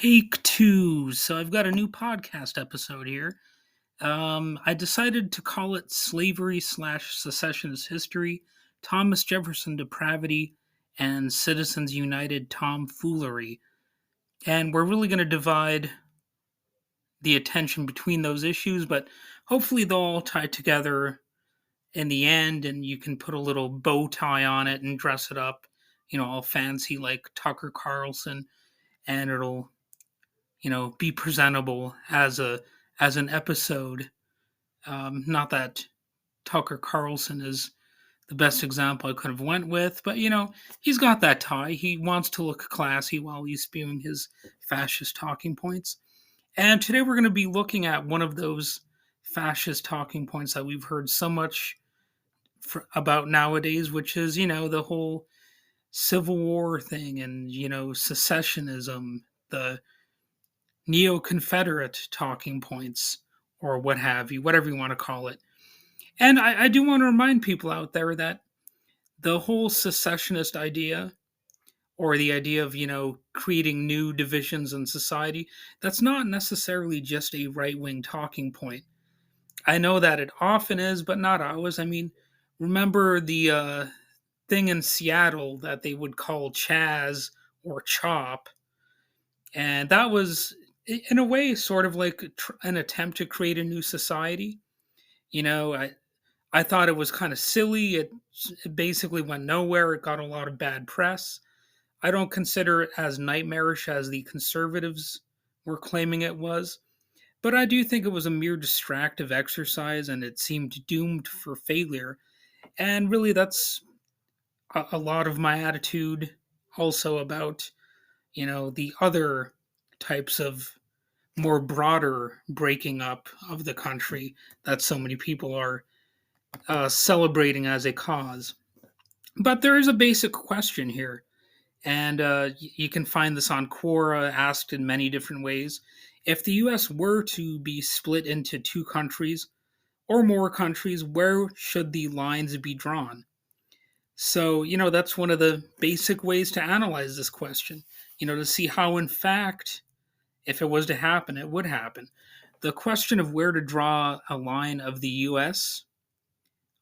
Take two. So I've got a new podcast episode here. I decided to call it Slavery slash Secessionist History, Thomas Jefferson Depravity, and Citizens United Tomfoolery. And we're really going to divide the attention between those issues, but hopefully they'll all tie together in the end, and you can put a little bow tie on it and dress it up, all fancy like Tucker Carlson, and it'll be presentable as an episode. Not that Tucker Carlson is the best example I could have went with, but he's got that tie. He wants to look classy while he's spewing his fascist talking points. And today we're going to be looking at one of those fascist talking points that we've heard so much about nowadays, which is the whole Civil War thing and secessionism, the neo-Confederate talking points, or what have you, whatever you want to call it. And I do want to remind people out there that the whole secessionist idea, or the idea of, creating new divisions in society, that's not necessarily just a right-wing talking point. I know that it often is, but not always. I mean, remember the thing in Seattle that they would call Chaz or Chop, and that was in a way sort of like an attempt to create a new society. I thought it was kind of silly. It basically went nowhere. It got a lot of bad press. I don't consider it as nightmarish as the conservatives were claiming it was, but I do think it was a mere distractive exercise, and it seemed doomed for failure. And really, that's a lot of my attitude also about the other types of more broader breaking up of the country that so many people are celebrating as a cause. But there is a basic question here, and you can find this on Quora, asked in many different ways. If the U.S. were to be split into two countries or more countries, where should the lines be drawn? So, that's one of the basic ways to analyze this question, to see how, in fact, if it was to happen, it would happen. The question of where to draw a line of the U.S.,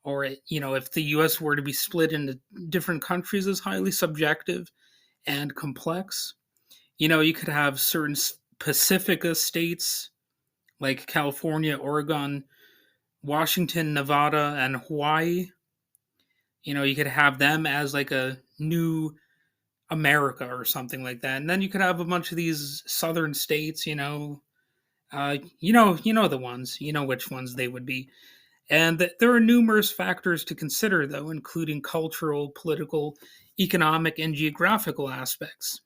or, if the U.S. were to be split into different countries, is highly subjective and complex. You could have certain Pacifica states like California, Oregon, Washington, Nevada, and Hawaii. You could have them as like a new America or something like that. And then you could have a bunch of these southern states, the ones, which ones they would be. And there are numerous factors to consider, though, including cultural, political, economic, and geographical aspects.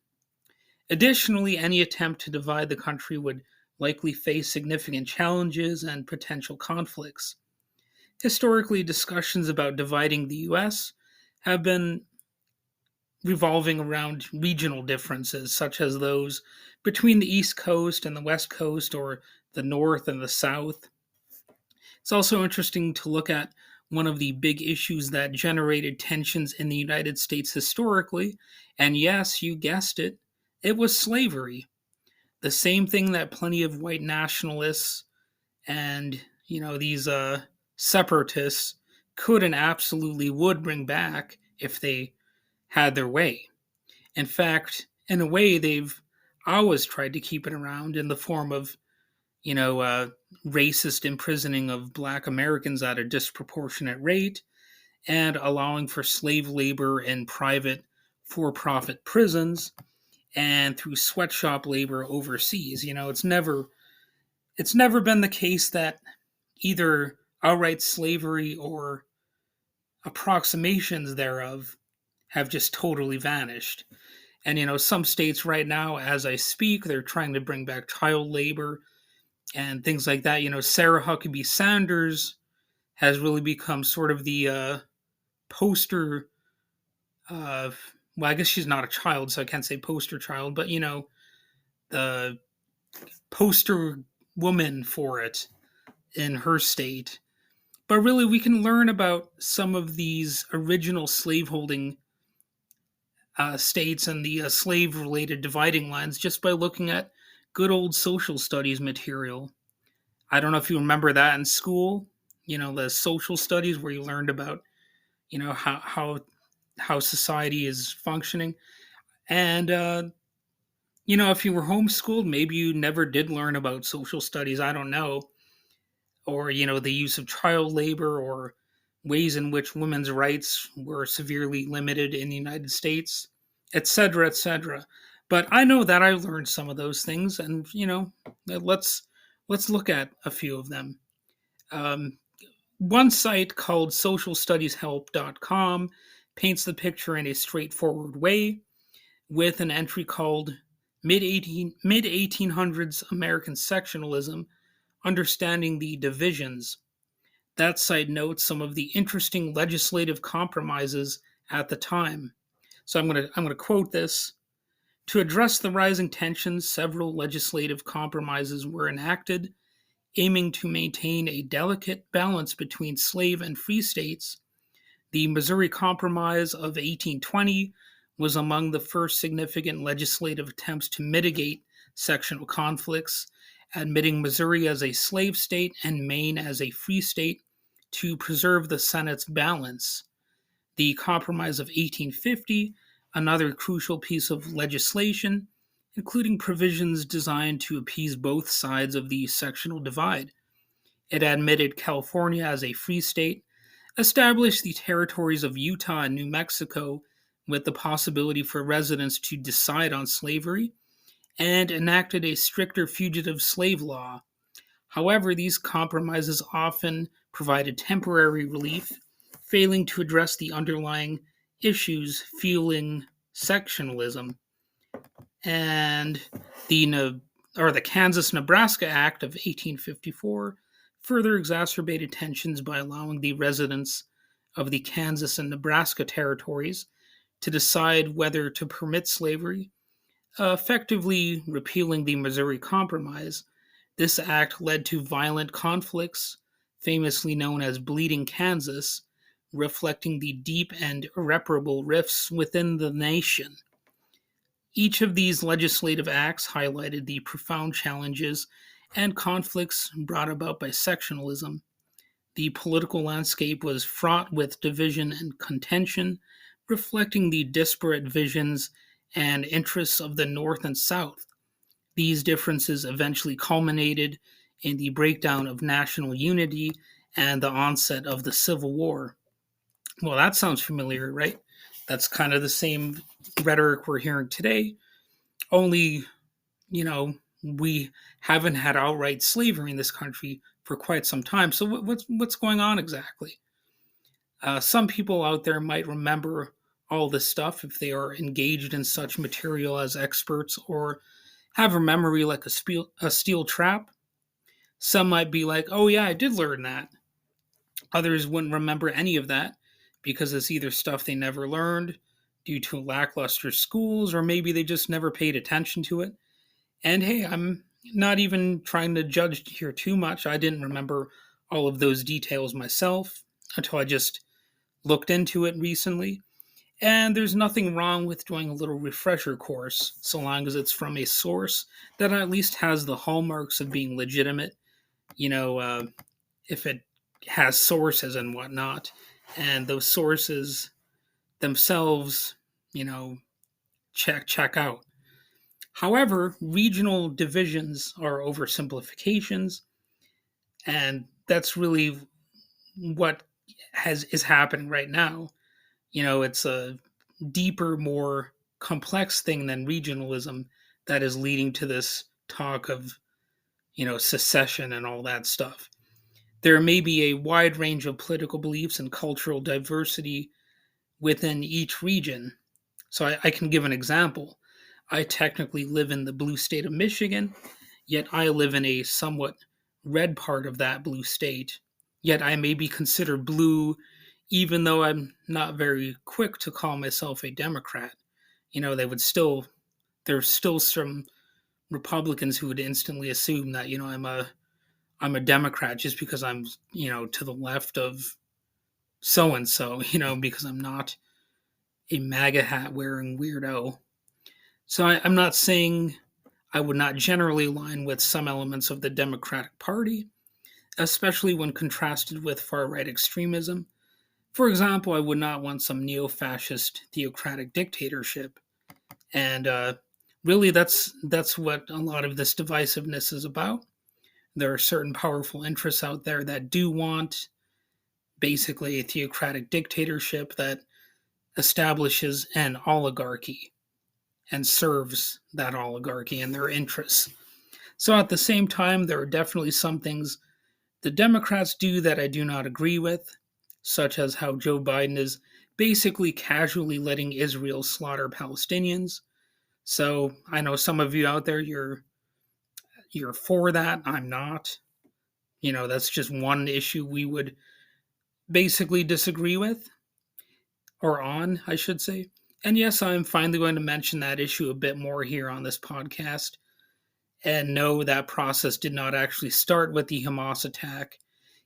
Additionally, any attempt to divide the country would likely face significant challenges and potential conflicts. Historically, discussions about dividing the U.S. have been revolving around regional differences, such as those between the East Coast and the West Coast, or the North and the South. It's also interesting to look at one of the big issues that generated tensions in the United States historically, and yes, you guessed it, it was slavery. The same thing that plenty of white nationalists and, these separatists could and absolutely would bring back if they had their way. In fact, in a way, they've always tried to keep it around in the form of, racist imprisoning of Black Americans at a disproportionate rate, and allowing for slave labor in private for-profit prisons, and through sweatshop labor overseas. It's never been the case that either outright slavery or approximations thereof have just totally vanished. And some states right now, as I speak, they're trying to bring back child labor and things like that. Sarah Huckabee Sanders has really become sort of the poster of, well, I guess she's not a child, so I can't say poster child, but the poster woman for it in her state. But really, we can learn about some of these original slaveholding states and the slave-related dividing lines just by looking at good old social studies material. I don't know if you remember that in school. The social studies where you learned about how society is functioning. And if you were homeschooled, maybe you never did learn about social studies. I don't know. Or the use of child labor, or ways in which women's rights were severely limited in the United States, etc., etc. But I know that I learned some of those things, and let's look at a few of them. um, One site called socialstudieshelp.com paints the picture in a straightforward way, with an entry called mid 1800s American sectionalism, understanding the divisions. That site notes some of the interesting legislative compromises at the time. So I'm going to quote this. To address the rising tensions, several legislative compromises were enacted, aiming to maintain a delicate balance between slave and free states. The Missouri Compromise of 1820 was among the first significant legislative attempts to mitigate sectional conflicts, admitting Missouri as a slave state and Maine as a free state to preserve the Senate's balance. The Compromise of 1850, another crucial piece of legislation, including provisions designed to appease both sides of the sectional divide. It admitted California as a free state, established the territories of Utah and New Mexico with the possibility for residents to decide on slavery, and enacted a stricter fugitive slave law. However, these compromises often provided temporary relief, failing to address the underlying issues fueling sectionalism. And the Kansas-Nebraska Act of 1854 further exacerbated tensions by allowing the residents of the Kansas and Nebraska territories to decide whether to permit slavery, effectively repealing the Missouri Compromise. This act led to violent conflicts, famously known as Bleeding Kansas, reflecting the deep and irreparable rifts within the nation. Each of these legislative acts highlighted the profound challenges and conflicts brought about by sectionalism. The political landscape was fraught with division and contention, reflecting the disparate visions and interests of the North and South. These differences eventually culminated in the breakdown of national unity and the onset of the Civil War. Well, that sounds familiar, right? That's kind of the same rhetoric we're hearing today, only, we haven't had outright slavery in this country for quite some time. So what's going on exactly? Some people out there might remember all this stuff if they are engaged in such material as experts, or have a memory like a steel trap. Some might be like, oh yeah, I did learn that. Others wouldn't remember any of that because it's either stuff they never learned due to lackluster schools, or maybe they just never paid attention to it. And hey, I'm not even trying to judge here too much. I didn't remember all of those details myself until I just looked into it recently. And there's nothing wrong with doing a little refresher course, so long as it's from a source that at least has the hallmarks of being legitimate. If it has sources and whatnot, and those sources themselves, check out. However, regional divisions are oversimplifications, and that's really what is happening right now. It's a deeper, more complex thing than regionalism that is leading to this talk of, secession and all that stuff. There may be a wide range of political beliefs and cultural diversity within each region. So I can give an example. I technically live in the blue state of Michigan, yet I live in a somewhat red part of that blue state. Yet I may be considered blue, even though I'm not very quick to call myself a Democrat. There's still some Republicans who would instantly assume that, I'm a Democrat just because I'm, to the left of so and so, because I'm not a MAGA hat wearing weirdo. So I'm not saying I would not generally align with some elements of the Democratic Party, especially when contrasted with far right extremism. For example, I would not want some neo fascist theocratic dictatorship. And really, that's what a lot of this divisiveness is about. There are certain powerful interests out there that do want basically a theocratic dictatorship that establishes an oligarchy and serves that oligarchy and their interests. So at the same time, there are definitely some things the Democrats do that I do not agree with, such as how Joe Biden is basically casually letting Israel slaughter Palestinians. So I know some of you out there, you're for that. I'm not. That's just one issue we would basically disagree with, or on, I should say. And yes, I'm finally going to mention that issue a bit more here on this podcast. And no, that process did not actually start with the Hamas attack,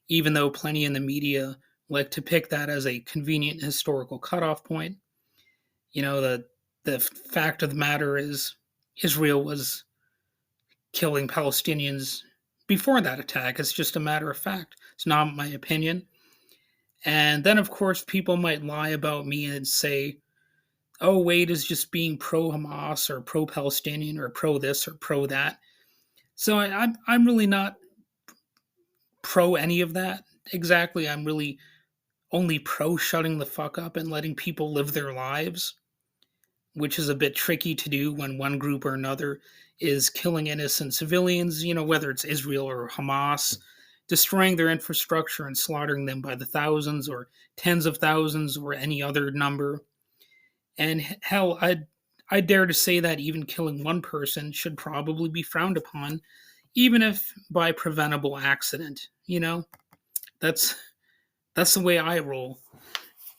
even though plenty in the media like to pick that as a convenient historical cutoff point. The fact of the matter is Israel was killing Palestinians before that attack. It's just a matter of fact. It's not my opinion. And then, of course, people might lie about me and say, oh, Wade is just being pro Hamas or pro Palestinian or pro this or pro that. So I'm really not pro any of that exactly. I'm really only pro shutting the fuck up and letting people live their lives, which is a bit tricky to do when one group or another is killing innocent civilians, whether it's Israel or Hamas, destroying their infrastructure and slaughtering them by the thousands or tens of thousands or any other number. And hell, I dare to say that even killing one person should probably be frowned upon, even if by preventable accident. That's that's the way I roll.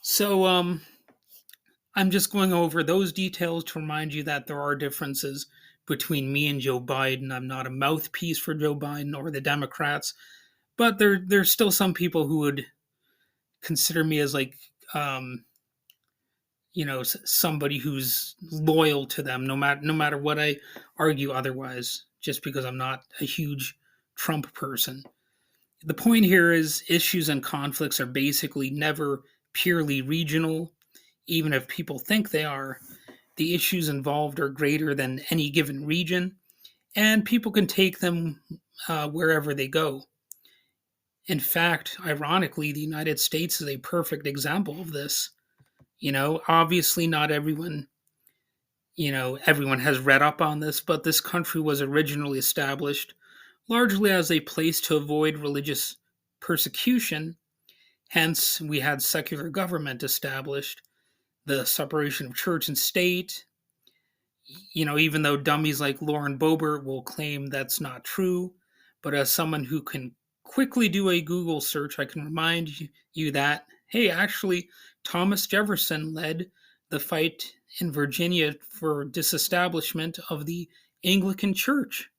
So I'm just going over those details to remind you that there are differences between me and Joe Biden. I'm not a mouthpiece for Joe Biden or the Democrats, but there's still some people who would consider me as like somebody who's loyal to them no matter what I argue otherwise, just because I'm not a huge Trump person. The point here is issues and conflicts are basically never purely regional, even if people think they are. The issues involved are greater than any given region, and people can take them wherever they go. In fact, ironically, the United States is a perfect example of this. Obviously, not everyone has read up on this, but this country was originally established largely as a place to avoid religious persecution. Hence, we had secular government established, the separation of church and state. Even though dummies like Lauren Boebert will claim that's not true, but as someone who can quickly do a Google search, I can remind you that, hey, actually, Thomas Jefferson led the fight in Virginia for disestablishment of the Anglican Church.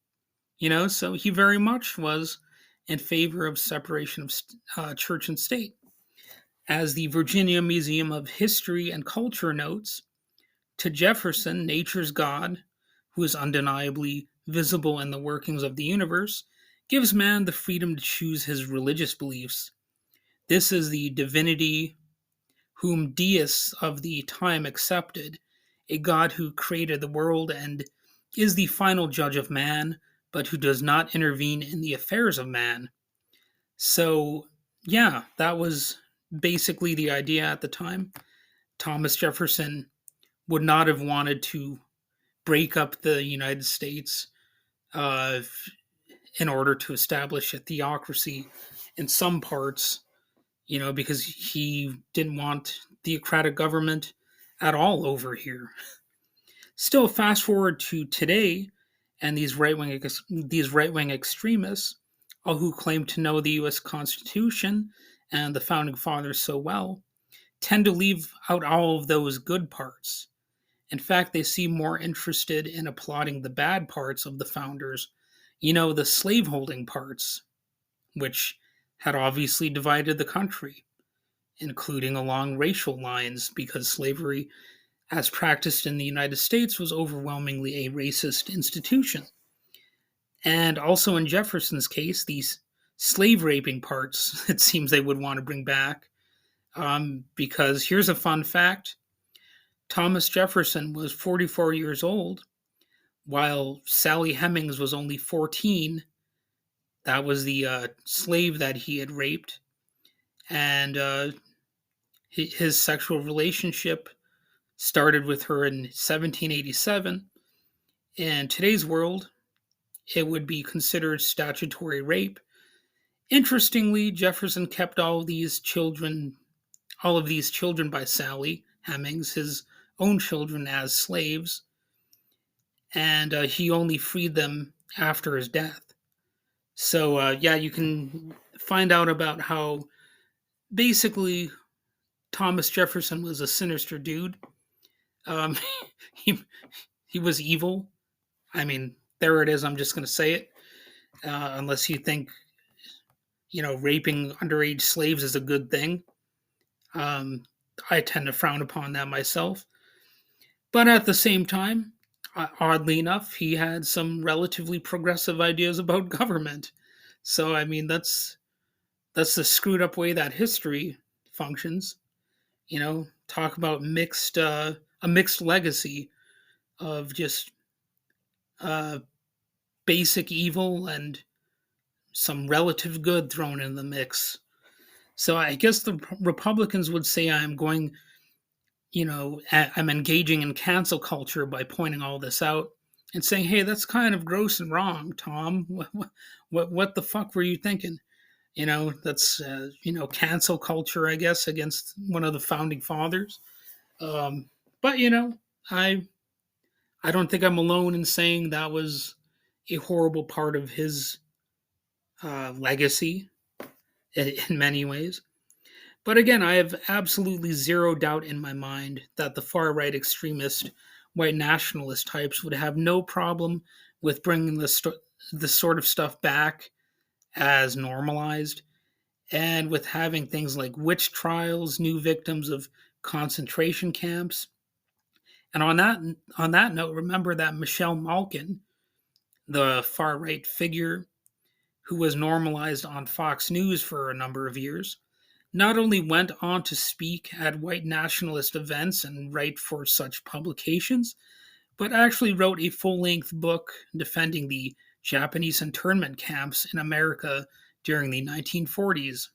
So he very much was in favor of separation of church and state. As the Virginia Museum of History and Culture notes, to Jefferson, nature's God, who is undeniably visible in the workings of the universe, gives man the freedom to choose his religious beliefs. This is the divinity whom deists of the time accepted, a God who created the world and is the final judge of man, but who does not intervene in the affairs of man. So, yeah, that was basically the idea at the time. Thomas Jefferson would not have wanted to break up the United States uh, in order to establish a theocracy in some parts, because he didn't want theocratic government at all over here. Still, fast forward to today, and these right wing extremists, all who claim to know the U.S. Constitution and the founding fathers so well, tend to leave out all of those good parts. In fact, they seem more interested in applauding the bad parts of the founders, the slaveholding parts, which had obviously divided the country, including along racial lines, because slavery as practiced in the United States, was overwhelmingly a racist institution. And also in Jefferson's case, these slave raping parts, it seems they would want to bring back. Because here's a fun fact: Thomas Jefferson was 44 years old, while Sally Hemings was only 14. That was the slave that he had raped. And his sexual relationship started with her in 1787. In today's world, it would be considered statutory rape. Interestingly, Jefferson kept all of these children by Sally Hemings, his own children, as slaves, and he only freed them after his death. So, yeah, you can find out about how basically Thomas Jefferson was a sinister dude. Um, he he was evil. I mean, there it is. I'm just going to say it. Unless you think raping underage slaves is a good thing. Um, I tend to frown upon that myself. But at the same time, oddly enough, he had some relatively progressive ideas about government. So I mean, that's the screwed up way that history functions. Talk about a mixed legacy of just uh, basic evil and some relative good thrown in the mix. So I guess the Republicans would say I'm engaging in cancel culture by pointing all this out and saying, "Hey, that's kind of gross and wrong, Tom. What the fuck were you thinking?" That's cancel culture, I guess, against one of the founding fathers. But I I don't think I'm alone in saying that was a horrible part of his legacy in many ways. But again, I have absolutely zero doubt in my mind that the far right extremist white nationalist types would have no problem with bringing this sort of stuff back as normalized, and with having things like witch trials, new victims of concentration camps. And on that note, remember that Michelle Malkin, the far right figure who was normalized on Fox News for a number of years, not only went on to speak at white nationalist events and write for such publications, but actually wrote a full length book defending the Japanese internment camps in America during the 1940s.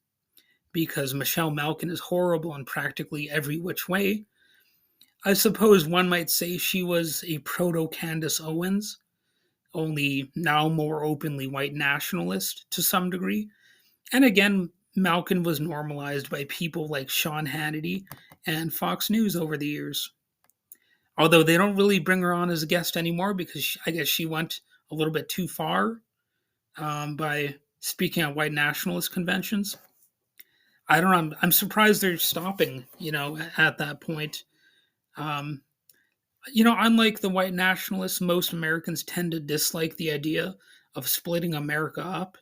Because Michelle Malkin is horrible in practically every which way, I suppose one might say she was a proto Candace Owens, only now more openly white nationalist to some degree. And again, Malkin was normalized by people like Sean Hannity and Fox News over the years. Although they don't really bring her on as a guest anymore because I guess she went a little bit too far by speaking at white nationalist conventions. I don't know. I'm surprised they're stopping, at that point. Um, Unlike the white nationalists, most Americans tend to dislike the idea of splitting America up,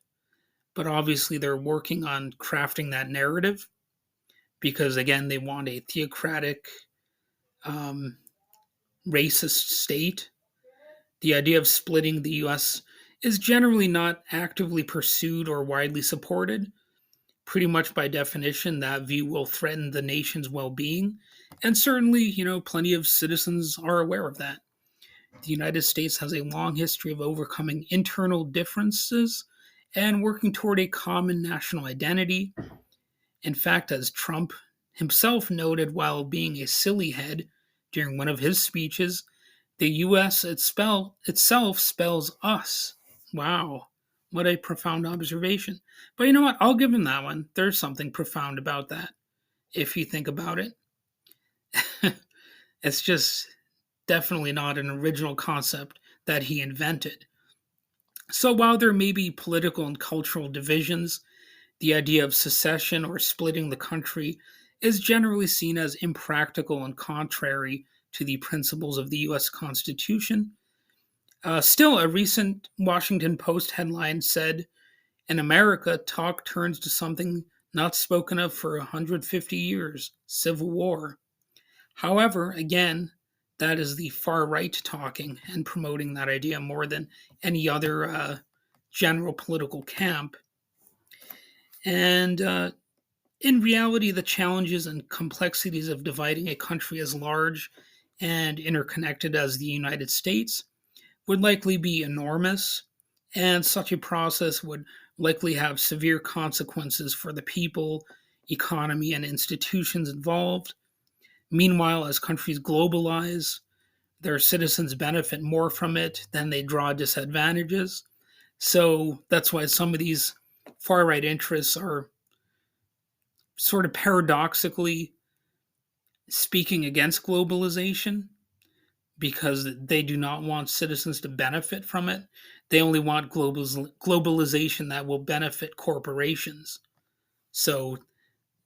but obviously they're working on crafting that narrative because, again, they want a theocratic, um, racist state. The idea of splitting the U.S. is generally not actively pursued or widely supported. Pretty much by definition, that view will threaten the nation's well being. And certainly, plenty of citizens are aware of that. The United States has a long history of overcoming internal differences and working toward a common national identity. In fact, as Trump himself noted while being a silly head during one of his speeches, the U.S. itself spells us. Wow, what a profound observation. But you know what? I'll give him that one. There's something profound about that, if you think about it. It's just definitely not an original concept that he invented. So while there may be political and cultural divisions, the idea of secession or splitting the country is generally seen as impractical and contrary to the principles of the U.S. Constitution. Still, a recent Washington Post headline said, "In America, talk turns to something not spoken of for 150 years, civil war." However, again, that is the far right talking and promoting that idea more than any other general political camp. And in reality, the challenges and complexities of dividing a country as large and interconnected as the United States would likely be enormous, and such a process would likely have severe consequences for the people, economy, and institutions involved. Meanwhile, as countries globalize, their citizens benefit more from it than they draw disadvantages. So that's why some of these far right interests are sort of paradoxically speaking against globalization because they do not want citizens to benefit from it. They only want globalization that will benefit corporations. So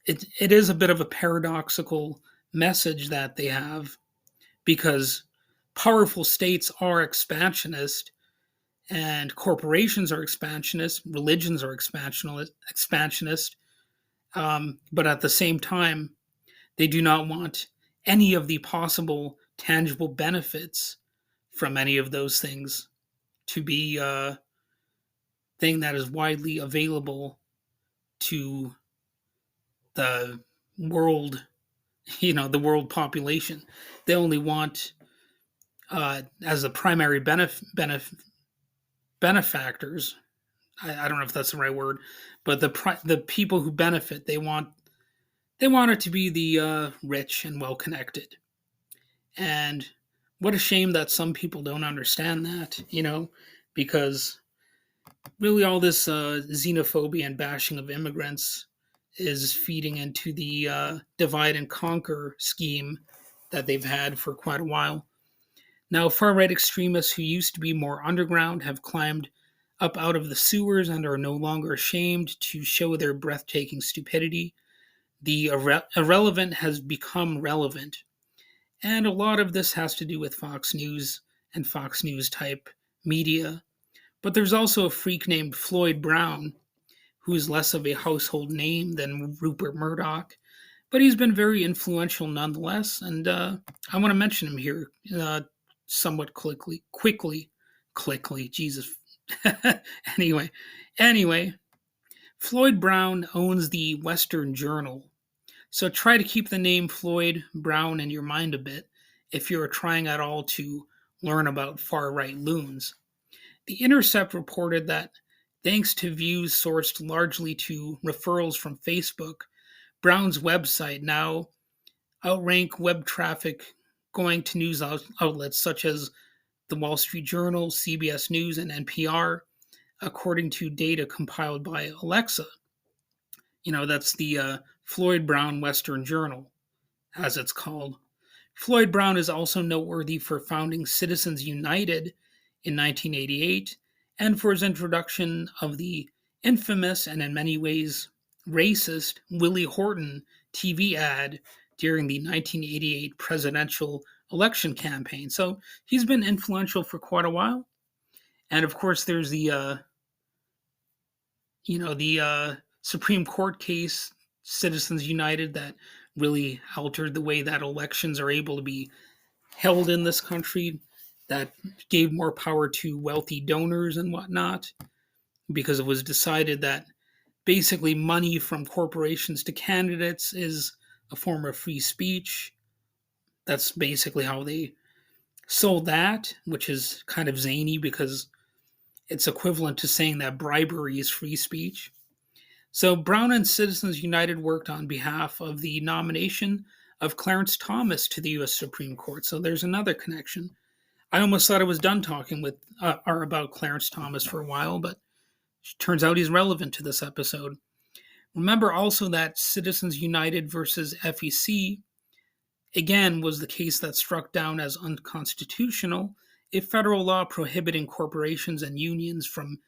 it is a bit of a paradoxical message that they have because powerful states are expansionist and corporations are expansionist, religions are expansionist, but at the same time, they do not want any of the possible tangible benefits from any of those things to be a thing that is widely available to the world, the world population. They only want, as the primary benefactors. I don't know if that's the right word, but the people who benefit, they want it to be the rich and well connected. And what a shame that some people don't understand that, because really all this xenophobia and bashing of immigrants is feeding into the divide and conquer scheme that they've had for quite a while. Now, far right extremists who used to be more underground have climbed up out of the sewers and are no longer ashamed to show their breathtaking stupidity. The irrelevant has become relevant. And a lot of this has to do with Fox News and Fox News type media. But there's also a freak named Floyd Brown, who's less of a household name than Rupert Murdoch, but he's been very influential nonetheless. And I want to mention him here somewhat quickly. Jesus. Anyway, Floyd Brown owns the Western Journal. So try to keep the name Floyd Brown in your mind a bit if you're trying at all to learn about far right loons. The Intercept reported that thanks to views sourced largely to referrals from Facebook, Brown's website now outrank web traffic going to news outlets such as the Wall Street Journal, CBS News, and NPR, according to data compiled by Alexa. That's the Floyd Brown Western Journal, as it's called. Floyd Brown is also noteworthy for founding Citizens United in 1988 and for his introduction of the infamous and in many ways racist Willie Horton TV ad during the 1988 presidential election campaign. So he's been influential for quite a while. And of course, there's the Supreme Court case, Citizens United, that really altered the way that elections are able to be held in this country, that gave more power to wealthy donors and whatnot, because it was decided that basically money from corporations to candidates is a form of free speech. That's basically how they sold that, which is kind of zany because it's equivalent to saying that bribery is free speech. So Brown and Citizens United worked on behalf of the nomination of Clarence Thomas to the U.S. Supreme Court. So there's another connection. I almost thought I was done talking with or about Clarence Thomas for a while, but it turns out he's relevant to this episode. Remember also that Citizens United versus FEC, again, was the case that struck down as unconstitutional a federal law prohibiting corporations and unions from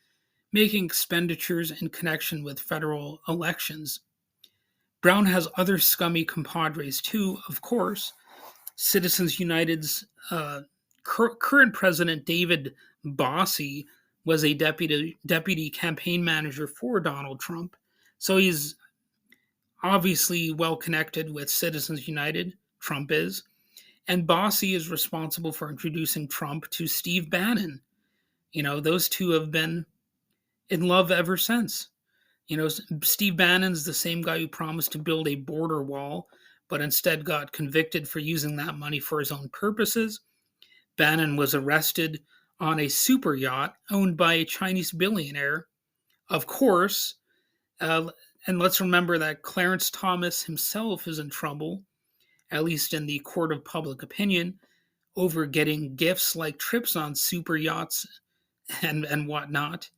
making expenditures in connection with federal elections. Brown has other scummy compadres too, of course. Citizens United's current president, David Bossie, was a deputy campaign manager for Donald Trump. So he's obviously well connected with Citizens United. Trump is. And Bossy is responsible for introducing Trump to Steve Bannon. Those two have been in love ever since. Steve Bannon's the same guy who promised to build a border wall, but instead got convicted for using that money for his own purposes. Bannon was arrested on a super yacht owned by a Chinese billionaire. Of course, uh, and let's remember that Clarence Thomas himself is in trouble, at least in the court of public opinion, over getting gifts like trips on super yachts and whatnot.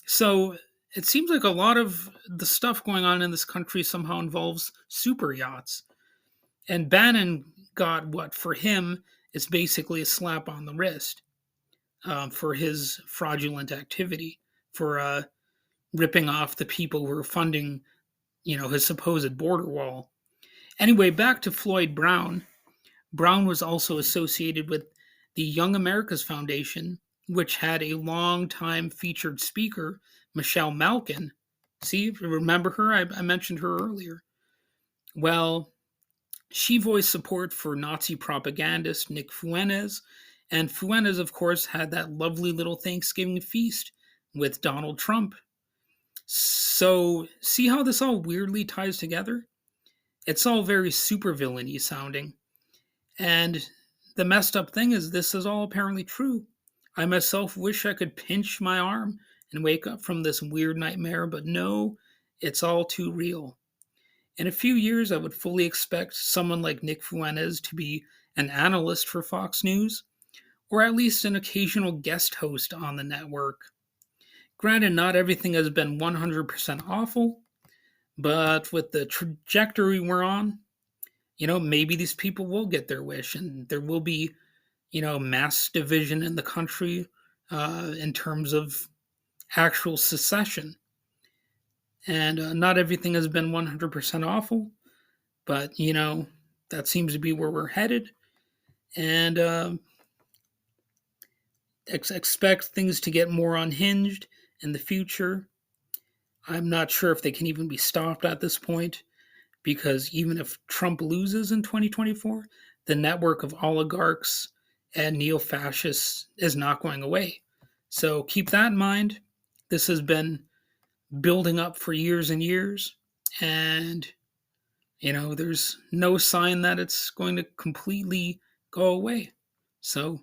So it seems like a lot of the stuff going on in this country somehow involves super yachts. And Bannon got what for him is basically a slap on the wrist for his fraudulent activity, for ripping off the people who were funding, his supposed border wall. Anyway, back to Floyd Brown. Brown was also associated with the Young America's Foundation, which had a long-time featured speaker, Michelle Malkin. See, remember her? I mentioned her earlier. Well, she voiced support for Nazi propagandist Nick Fuentes, and Fuentes, of course, had that lovely little Thanksgiving feast with Donald Trump. So, see how this all weirdly ties together? It's all very supervillainy sounding. And the messed up thing is, this is all apparently true. I myself wish I could pinch my arm and wake up from this weird nightmare, but no, it's all too real. In a few years, I would fully expect someone like Nick Fuentes to be an analyst for Fox News, or at least an occasional guest host on the network. Granted, not everything has been 100% awful, but with the trajectory we're on, maybe these people will get their wish and there will be, mass division in the country in terms of actual secession. And not everything has been 100% awful, but, that seems to be where we're headed. And expect things to get more unhinged in the future. I'm not sure if they can even be stopped at this point, because even if Trump loses in 2024, the network of oligarchs and neo fascists is not going away. So keep that in mind. This has been building up for years and years, and there's no sign that it's going to completely go away. So,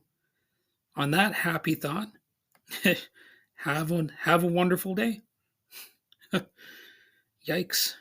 on that happy thought, have a wonderful day. Yikes.